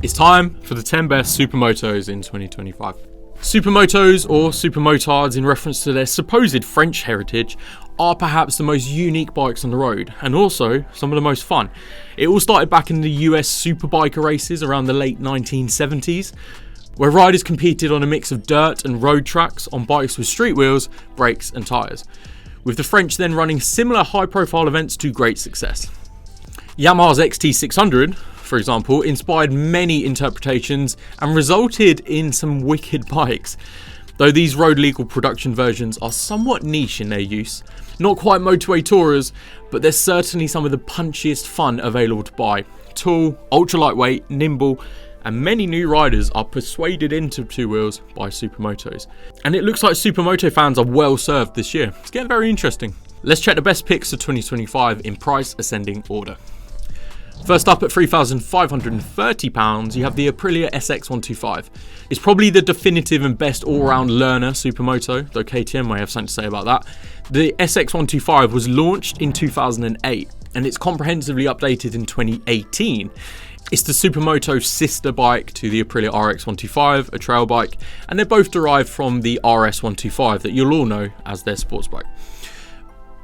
It's time for the 10 best Supermotos in 2025. Supermotos, or Supermotards in reference to their supposed French heritage, are perhaps the most unique bikes on the road, and also some of the most fun. It all started back in the US superbiker races around the late 1970s, where riders competed on a mix of dirt and road tracks on bikes with street wheels, brakes and tyres, with the French then running similar high-profile events to great success. Yamaha's XT600, for example, inspired many interpretations and resulted in some wicked bikes, though these road legal production versions are somewhat niche in their use. Not quite motorway tourers, but they're certainly some of the punchiest fun available to buy. Tall, ultra lightweight, nimble, and many new riders are persuaded into two wheels by Supermotos. And it looks like Supermoto fans are well served this year. It's getting very interesting. Let's check the best picks for 2025 in price ascending order. First up at £3,530, you have the Aprilia SX125. It's probably the definitive and best all-round learner supermoto, though KTM may have something to say about that. The SX125 was launched in 2008, and it's comprehensively updated in 2018. It's the Supermoto sister bike to the Aprilia RX125, a trail bike, and they're both derived from the RS125 that you'll all know as their sports bike.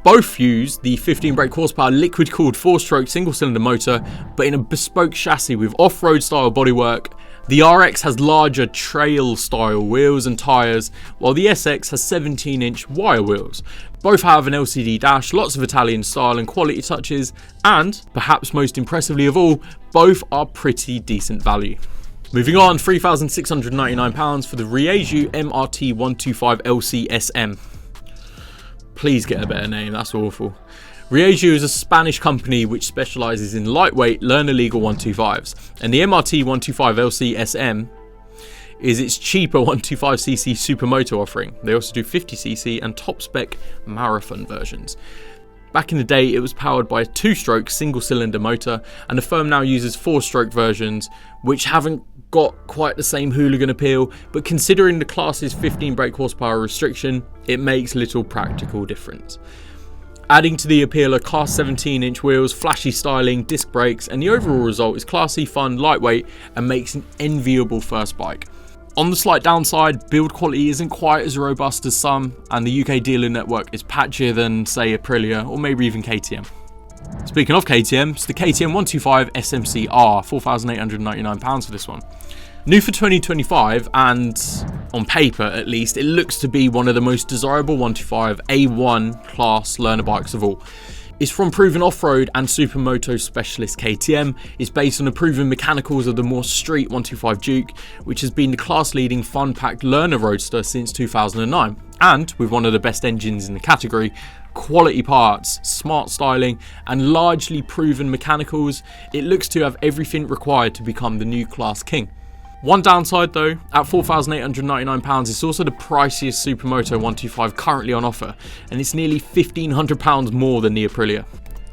Both use the 15 brake horsepower liquid-cooled 4-stroke single-cylinder motor, but in a bespoke chassis with off-road style bodywork. The RX has larger trail-style wheels and tyres, while the SX has 17-inch wire wheels. Both have an LCD dash, lots of Italian style and quality touches, and, perhaps most impressively of all, both are pretty decent value. Moving on, £3,699 for the Rieju MRT125LC SM. Please get a better name, that's awful. Rieju is a Spanish company which specialises in lightweight, learner-legal 125s, and the MRT125LC SM is its cheaper 125cc supermoto offering. They also do 50cc and top-spec marathon versions. Back in the day, it was powered by a 2-stroke single-cylinder motor, and the firm now uses 4-stroke versions, which haven't got quite the same hooligan appeal, but considering the class's 15 brake horsepower restriction, it makes little practical difference. Adding to the appeal are cast 17-inch wheels, flashy styling, disc brakes, and the overall result is classy, fun, lightweight, and makes an enviable first bike. On the slight downside, build quality isn't quite as robust as some, and the UK dealer network is patchier than, say, Aprilia, or maybe even KTM. Speaking of KTM, it's the KTM 125 SMC-R, £4,899 for this one. New for 2025, and on paper at least, it looks to be one of the most desirable 125 A1 class learner bikes of all. It's from proven off-road and supermoto specialist KTM. It's based on the proven mechanicals of the more street 125 Duke, which has been the class-leading fun-packed learner roadster since 2009. And with one of the best engines in the category, quality parts, smart styling, and largely proven mechanicals, it looks to have everything required to become the new class king. One downside though, at £4,899, it's also the priciest Supermoto 125 currently on offer, and it's nearly £1,500 more than the Aprilia.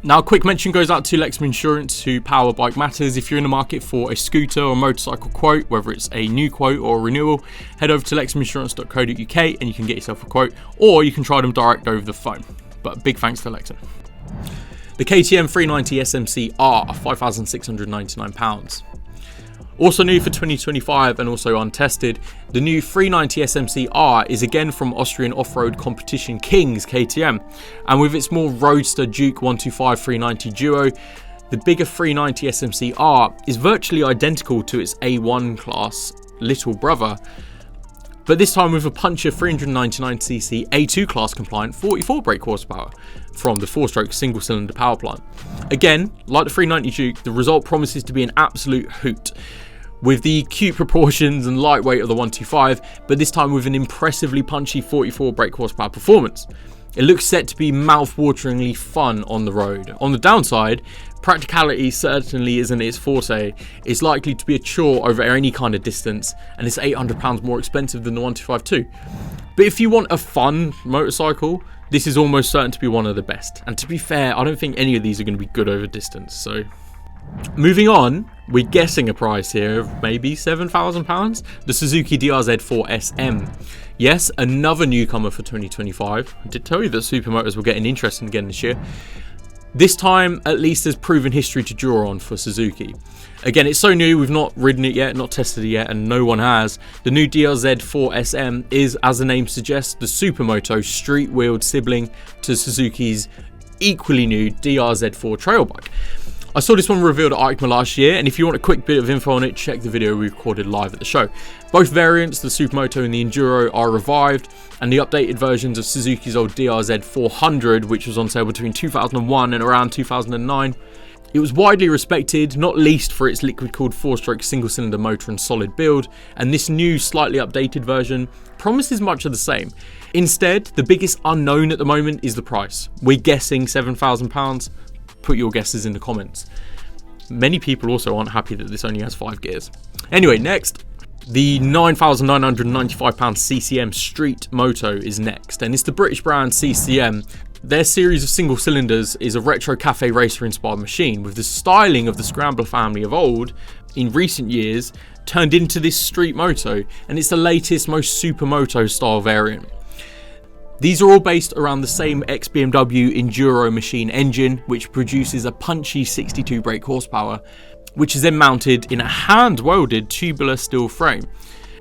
Now, a quick mention goes out to Lexham Insurance, who power Bike Matters. If you're in the market for a scooter or motorcycle quote, whether it's a new quote or a renewal, head over to lexhaminsurance.co.uk and you can get yourself a quote, or you can try them direct over the phone. But big thanks to Lexham. The KTM 390 SMC-R, £5,699. Also new for 2025 and also untested, the new 390 SMC-R is again from Austrian off-road competition kings KTM, and with its more roadster Duke 125 390 duo, the bigger 390 SMC-R is virtually identical to its A1 class little brother, but this time with a puncher 399cc A2 class compliant 44 brake horsepower from the 4-stroke single cylinder power plant. Again, like the 390 Duke, the result promises to be an absolute hoot, with the cute proportions and lightweight of the 125, but this time with an impressively punchy 44 brake horsepower performance. It looks set to be mouth-wateringly fun on the road. On the downside, practicality certainly isn't its forte. It's likely to be a chore over any kind of distance, and it's £800 more expensive than the 125 too. But if you want a fun motorcycle, this is almost certain to be one of the best. And to be fair, I don't think any of these are going to be good over distance. So, moving on, we're guessing a price here of maybe £7,000. The Suzuki DR-Z4SM. Yes, another newcomer for 2025. I did tell you that Supermotos were getting interesting again this year. This time, at least there's proven history to draw on for Suzuki. Again, it's so new, we've not ridden it yet, not tested it yet, and no one has. The new DR-Z4SM is, as the name suggests, the Supermoto street-wheeled sibling to Suzuki's equally new DR-Z4 trail bike. I saw this one revealed at EICMA last year, and if you want a quick bit of info on it, check the video we recorded live at the show. Both variants, the Supermoto and the Enduro, are revived, and the updated versions of Suzuki's old DR-Z400, which was on sale between 2001 and around 2009. It was widely respected, not least for its liquid-cooled 4-stroke single-cylinder motor and solid build, and this new, slightly updated version promises much of the same. Instead, the biggest unknown at the moment is the price. We're guessing £7,000. Put your guesses in the comments. Many people also aren't happy that this only has 5 gears. Anyway, next, the £9,995 CCM Street Moto is next, and it's the British brand CCM. Their series of single cylinders is a retro cafe racer inspired machine with the styling of the Scrambler family of old in recent years turned into this street moto, and it's the latest, most Supermoto style variant. These are all based around the same ex-BMW Enduro machine engine, which produces a punchy 62 brake horsepower, which is then mounted in a hand-welded tubular steel frame.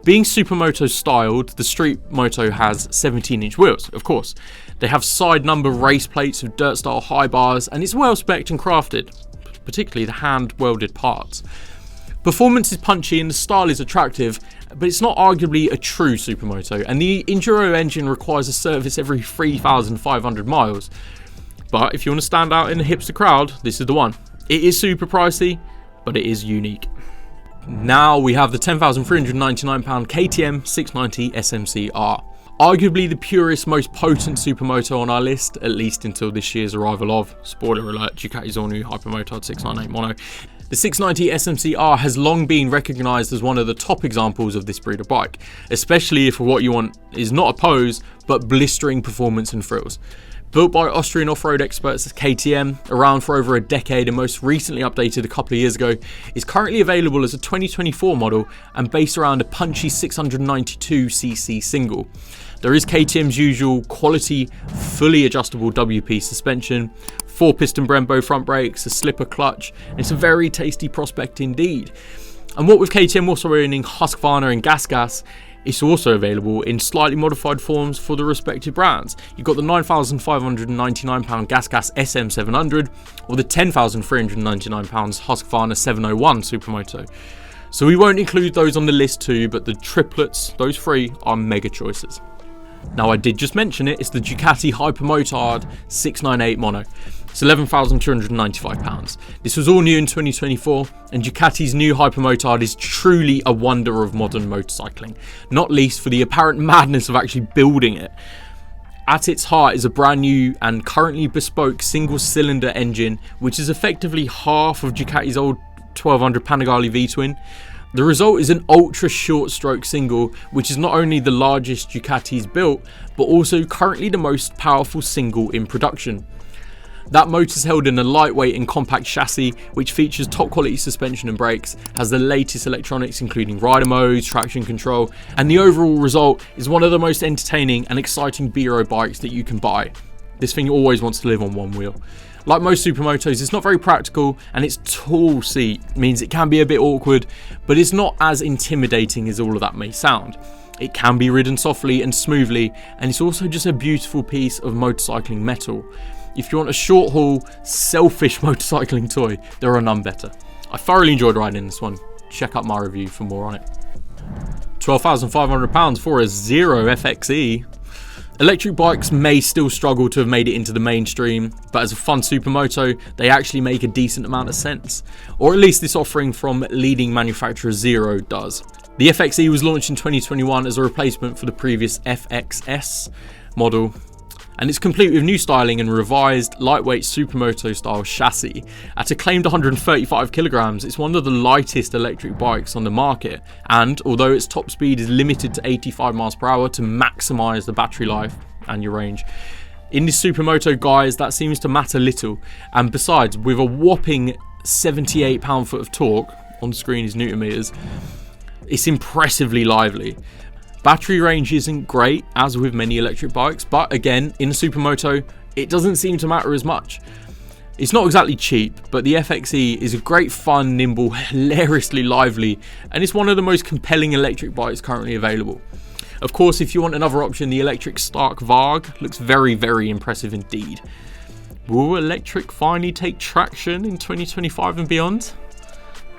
Being Supermoto styled, the Street Moto has 17-inch wheels, of course. They have side number race plates with dirt-style high bars, and it's well spec'd and crafted, particularly the hand-welded parts. Performance is punchy and the style is attractive, but it's not arguably a true Supermoto, and the Enduro engine requires a service every 3,500 miles. But if you want to stand out in the hipster crowd, this is the one. It is super pricey, but it is unique. Now we have the £10,399 KTM 690 SMC-R. Arguably the purest, most potent Supermoto on our list, at least until this year's arrival of, spoiler alert, Ducati's all new Hypermotard 698 Mono. The 690 SMC-R has long been recognised as one of the top examples of this breed of bike, especially if what you want is not a pose, but blistering performance and thrills. Built by Austrian off-road experts at KTM, around for over a decade and most recently updated a couple of years ago, is currently available as a 2024 model and based around a punchy 692cc single. There is KTM's usual quality, fully adjustable WP suspension, 4-piston Brembo front brakes, a slipper clutch, and it's a very tasty prospect indeed. And what with KTM also owning Husqvarna and GasGas, it's also available in slightly modified forms for the respective brands. You've got the £9,599 GasGas SM700 or the £10,399 Husqvarna 701 Supermoto. So we won't include those on the list too, but the triplets, those three, are mega choices. Now I did just mention it, it's the Ducati Hypermotard 698 Mono. It's £11,295. This was all new in 2024, and Ducati's new Hypermotard is truly a wonder of modern motorcycling, not least for the apparent madness of actually building it. At its heart is a brand new and currently bespoke single-cylinder engine, which is effectively half of Ducati's old 1200 Panigale V-twin. The result is an ultra short stroke single, which is not only the largest Ducati's built, but also currently the most powerful single in production. That motor is held in a lightweight and compact chassis, which features top quality suspension and brakes, has the latest electronics including rider modes, traction control, and the overall result is one of the most entertaining and exciting B-road bikes that you can buy. This thing always wants to live on one wheel. Like most Supermotos, it's not very practical, and its tall seat means it can be a bit awkward, but it's not as intimidating as all of that may sound. It can be ridden softly and smoothly, and it's also just a beautiful piece of motorcycling metal. If you want a short haul, selfish motorcycling toy, there are none better. I thoroughly enjoyed riding this one. Check out my review for more on it. £12,500 for a Zero FXE. Electric bikes may still struggle to have made it into the mainstream, but as a fun supermoto, they actually make a decent amount of sense. Or at least this offering from leading manufacturer Zero does. The FXE was launched in 2021 as a replacement for the previous FXS model, and it's complete with new styling and revised lightweight supermoto style chassis. At a claimed 135 kilograms, it's one of the lightest electric bikes on the market, and although its top speed is limited to 85 miles per hour to maximize the battery life and your range, in this supermoto, guys, that seems to matter little. And besides, with a whopping 78 pound-foot of torque, on screen is Newton meters, it's impressively lively. Battery range isn't great, as with many electric bikes, but again, in a supermoto, it doesn't seem to matter as much. It's not exactly cheap, but the FXE is a great fun, nimble, hilariously lively, and it's one of the most compelling electric bikes currently available. Of course, if you want another option, the electric Stark Varg looks very, very impressive indeed. Will electric finally take traction in 2025 and beyond?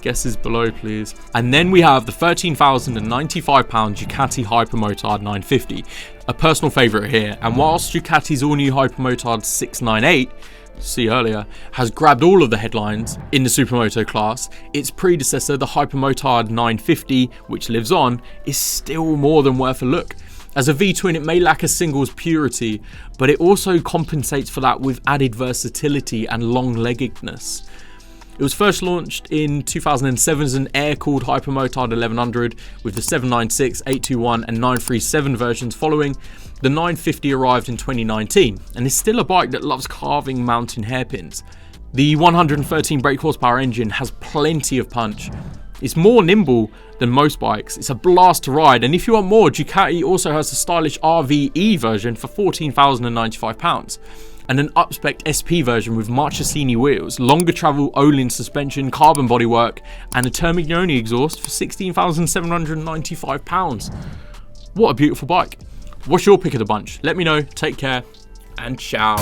Guesses below, please. And then we have the £13,095 Ducati Hypermotard 950, a personal favourite here. And whilst Ducati's all-new Hypermotard 698, see earlier, has grabbed all of the headlines in the Supermoto class, its predecessor, the Hypermotard 950, which lives on, is still more than worth a look. As a V-twin, it may lack a singles purity, but it also compensates for that with added versatility and long-leggedness. It was first launched in 2007 as an air-cooled Hypermotard 1100 with the 796, 821 and 937 versions following. The 950 arrived in 2019 and is still a bike that loves carving mountain hairpins. The 113 brake horsepower engine has plenty of punch. It's more nimble than most bikes, it's a blast to ride, and if you want more, Ducati also has the stylish RVE version for £14,095. and an upspec SP version with Marchesini wheels, longer travel Olin suspension, carbon bodywork, and a Termignoni exhaust for £16,795. What a beautiful bike. What's your pick of the bunch? Let me know. Take care and ciao.